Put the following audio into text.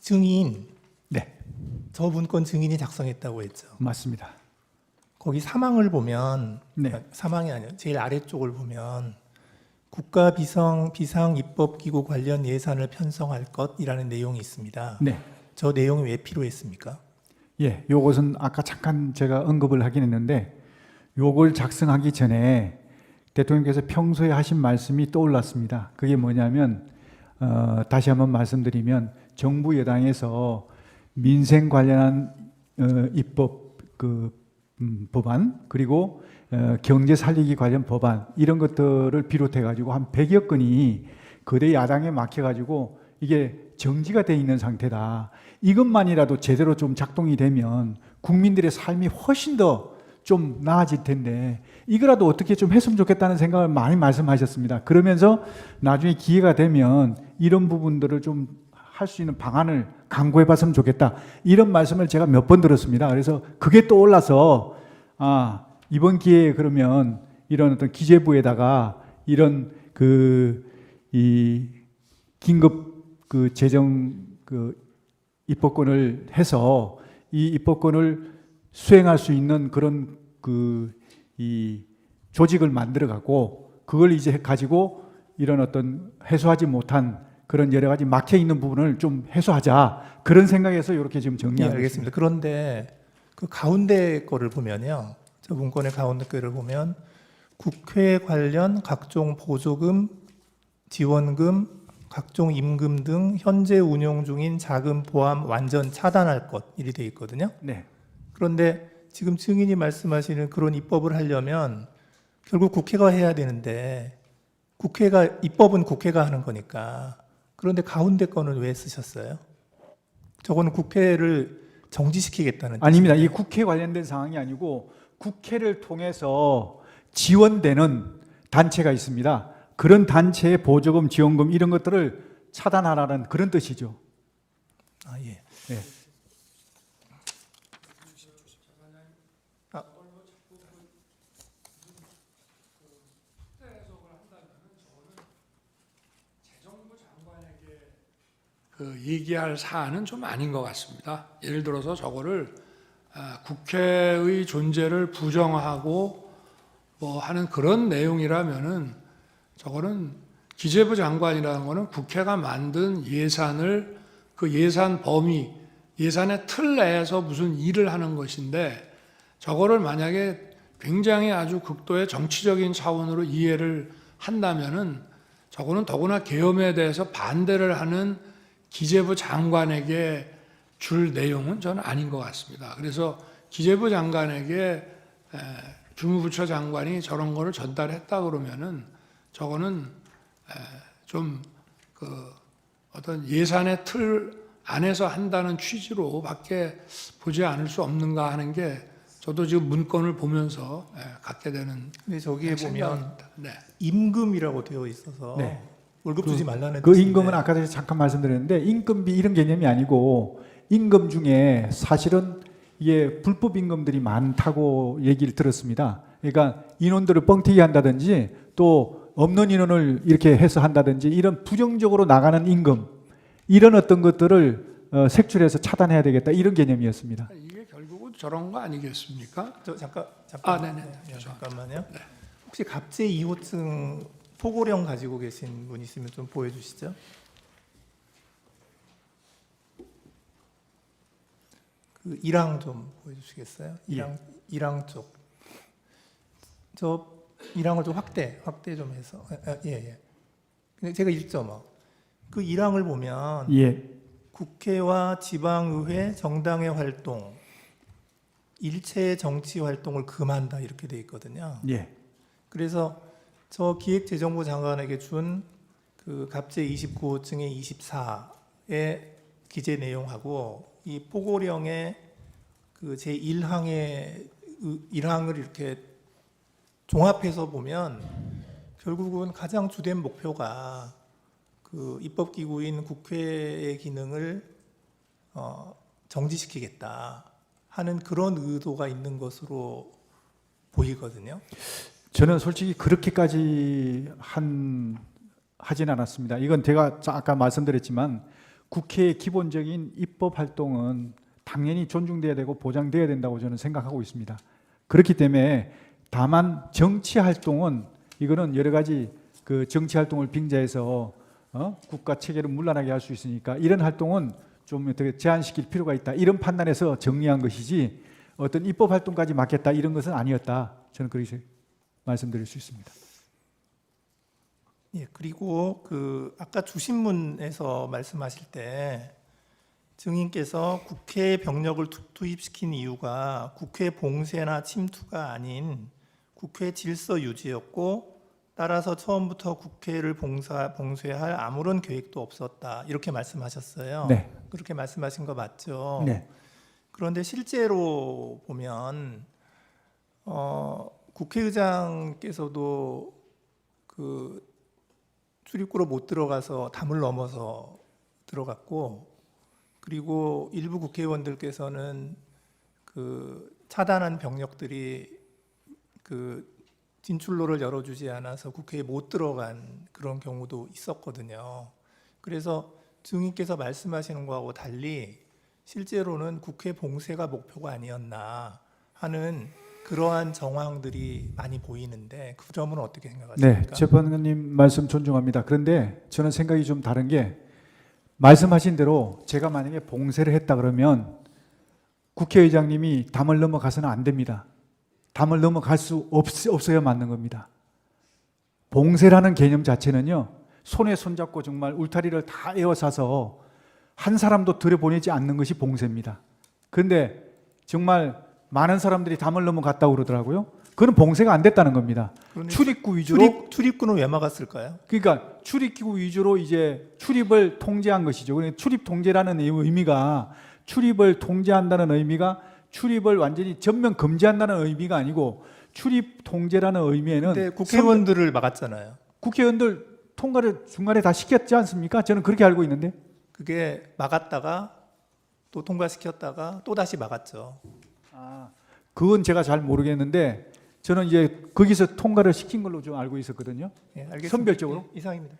증인, 네, 저 문건 증인이 작성했다고 했죠. 맞습니다. 거기 사망을 보면, 네. 사망이 아니라 제일 아래쪽을 보면 국가 비상 입법기구 관련 예산을 편성할 것이라는 내용이 있습니다. 네. 저 내용이 왜 필요했습니까? 예, 요것은 아까 잠깐 제가 언급을 하긴 했는데 요걸 작성하기 전에 대통령께서 평소에 하신 말씀이 떠올랐습니다. 그게 뭐냐면 다시 한번 말씀드리면 정부 여당에서 민생 관련한 입법 법안 그리고 경제 살리기 관련 법안 이런 것들을 비롯해 가지고 한 100여 건이 거대 야당에 막혀 가지고 이게 정지가 돼 있는 상태다. 이것만이라도 제대로 좀 작동이 되면 국민들의 삶이 훨씬 더 좀 나아질 텐데 이거라도 어떻게 좀 했으면 좋겠다는 생각을 많이 말씀하셨습니다. 그러면서 나중에 기회가 되면 이런 부분들을 좀 할 수 있는 방안을 강구해 봤으면 좋겠다. 이런 말씀을 제가 몇 번 들었습니다. 그래서 그게 떠올라서 이번 기회에 그러면 이런 어떤 기재부에다가 이런 이 긴급 재정 입법권을 해서 이 입법권을 수행할 수 있는 그런 이 조직을 만들어 갖고 그걸 이제 가지고 이런 어떤 해소하지 못한 그런 여러 가지 막혀 있는 부분을 좀 해소하자 그런 생각에서 이렇게 지금 예, 정리하고 알겠습니다. 그런데 그 가운데 거를 보면요. 저 문건의 가운데 거를 보면 국회 관련 각종 보조금, 지원금, 각종 임금 등 현재 운용 중인 자금 포함 완전 차단할 것 이리 돼 있거든요. 네. 그런데 지금 증인이 말씀하시는 그런 입법을 하려면 결국 국회가 해야 되는데 입법은 국회가 하는 거니까 그런데 가운데 거는 왜 쓰셨어요? 저거는 국회를 정지시키겠다는 아닙니다. 뜻인데. 이 국회 관련된 상황이 아니고 국회를 통해서 지원되는 단체가 있습니다. 그런 단체의 보조금, 지원금 이런 것들을 차단하라는 그런 뜻이죠. 예. 네. 얘기할 사안은 좀 아닌 것 같습니다. 예를 들어서 저거를 국회의 존재를 부정하고 뭐 하는 그런 내용이라면은 저거는 기재부 장관이라는 거는 국회가 만든 예산을 그 예산 범위, 예산의 틀 내에서 무슨 일을 하는 것인데 저거를 만약에 굉장히 아주 극도의 정치적인 차원으로 이해를 한다면은 저거는 더구나 계엄에 대해서 반대를 하는 기재부 장관에게 줄 내용은 저는 아닌 것 같습니다. 그래서 기재부 장관에게 주무부처 장관이 저런 거를 전달했다 그러면은 저거는 좀 어떤 예산의 틀 안에서 한다는 취지로밖에 보지 않을 수 없는가 하는 게 저도 지금 문건을 보면서 갖게 되는. 근데 저기에 보면 생각입니다. 네. 임금이라고 되어 있어서 네. 월급 주지 말라는 그 뜻인데. 임금은 아까 전에 잠깐 말씀드렸는데 임금비 이런 개념이 아니고 임금 중에 사실은 이게 불법 임금들이 많다고 얘기를 들었습니다. 그러니까 인원들을 뻥튀기 한다든지 또 없는 인원을 이렇게 해서 한다든지 이런 부정적으로 나가는 임금 이런 어떤 것들을 색출해서 차단해야 되겠다 이런 개념이었습니다. 이게 결국은 저런 거 아니겠습니까? 저 잠깐. 네네. 네, 잠깐만요. 혹시 갑제 2호층 포고령 가지고 계신 분 있으면 좀 보여주시죠. 그 1항 좀 보여주시겠어요? 1항 쪽. 저 1항을 좀 확대 좀 해서. 예. 근데 제가 읽죠 뭐. 그 1항을 보면 예. 국회와 지방의회 정당의 활동, 일체의 정치 활동을 금한다 이렇게 돼 있거든요. 예. 그래서 저 기획재정부 장관에게 준 그 갑제 29호증의 24의 기재 내용하고 이 포고령의 그 제1항을 이렇게 종합해서 보면 결국은 가장 주된 목표가 그 입법기구인 국회의 기능을 정지시키겠다 하는 그런 의도가 있는 것으로 보이거든요. 저는 솔직히 그렇게까지 하진 않았습니다. 이건 제가 아까 말씀드렸지만 국회의 기본적인 입법 활동은 당연히 존중돼야 되고 보장돼야 된다고 저는 생각하고 있습니다. 그렇기 때문에 다만 정치 활동은 이거는 여러 가지 그 정치 활동을 빙자해서 국가 체계를 문란하게 할 수 있으니까 이런 활동은 좀 어떻게 제한시킬 필요가 있다. 이런 판단에서 정리한 것이지 어떤 입법 활동까지 맡겠다 이런 것은 아니었다. 저는 그렇게 말씀드릴 수 있습니다. 예, 그리고 그 아까 주신문에서 말씀하실 때 증인께서 국회에 병력을 투입시킨 이유가 국회 봉쇄나 침투가 아닌 국회 질서 유지였고 따라서 처음부터 국회를 봉쇄할 아무런 계획도 없었다. 이렇게 말씀하셨어요. 네. 그렇게 말씀하신 거 맞죠? 네. 그런데 실제로 보면 국회의장께서도 그 출입구로 못 들어가서 담을 넘어서 들어갔고, 그리고 일부 국회의원들께서는 그 차단한 병력들이 그 진출로를 열어주지 않아서 국회에 못 들어간 그런 경우도 있었거든요. 그래서 증인께서 말씀하시는 거하고 달리 실제로는 국회 봉쇄가 목표가 아니었나 하는 그러한 정황들이 많이 보이는데 그 점은 어떻게 생각하십니까? 네, 재판관님 말씀 존중합니다. 그런데 저는 생각이 좀 다른 게 말씀하신 대로 제가 만약에 봉쇄를 했다 그러면 국회의장님이 담을 넘어가서는 안 됩니다. 담을 넘어갈 수 없어야 맞는 겁니다. 봉쇄라는 개념 자체는요, 손에 손잡고 정말 울타리를 다 에워싸서 한 사람도 들여보내지 않는 것이 봉쇄입니다. 그런데 정말 많은 사람들이 담을 넘어갔다고 그러더라고요. 그건 봉쇄가 안 됐다는 겁니다. 출입구 위주로. 출입구는 왜 막았을까요? 그러니까 출입구 위주로 이제 출입을 통제한 것이죠. 그러니까 출입 통제라는 의미가 출입을 통제한다는 의미가 출입을 완전히 전면 금지한다는 의미가 아니고 출입 통제라는 의미에는 근데 국회의원들을 막았잖아요. 국회의원들 통과를 중간에 다 시켰지 않습니까? 저는 그렇게 알고 있는데. 그게 막았다가 또 통과시켰다가 또 다시 막았죠. 그건 제가 잘 모르겠는데 저는 이제 거기서 통과를 시킨 걸로 좀 알고 있었거든요. 예, 알겠습니다. 선별적으로. 예, 이상입니다.